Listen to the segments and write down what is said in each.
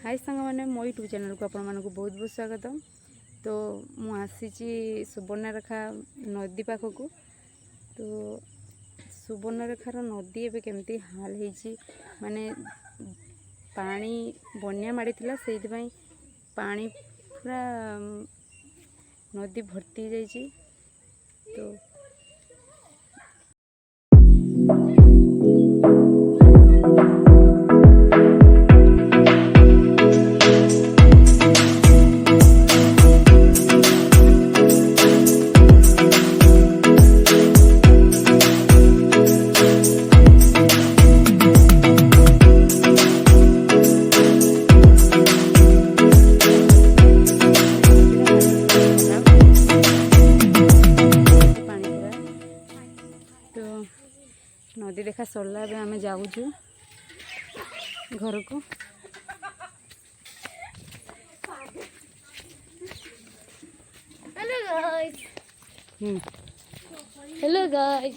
हाय सांग मैंने मो यूट्यूब चैनल को आपण मानक बहुत बहुत स्वागत। तो मु आसी सुवर्णरेखा नदी पाखक। तो सुवर्णरेखार नदी एवं केमती हाल होती माने पानी बन्या माड़ी से पानी पूरा नदी भर्ती जाइए। तो नदी देखा सरला आम जाऊँ घर को। हेलो गाइस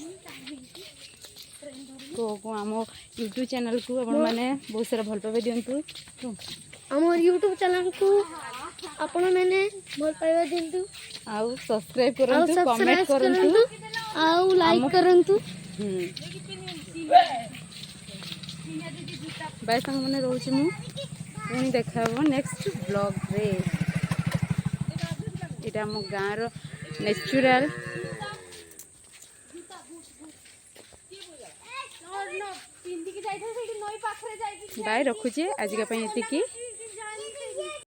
तो आम यूट्यूब चैनल को आपण मैंने बहुत सारा भल पाइबा दिंतु। आम यूट्यूब चैनल को आपण मैंने भल पाइबा दिंतु आउ सब्सक्राइब करंतु, कमेंट करंतु, आउ लाइक करंतु। बाय सांग मैंने रोची मु पुणी देखा नेक्स्ट ब्लॉग रे। इटा हम गाँव रो नेचुरल। बाय रखुचे आज का एतिकी।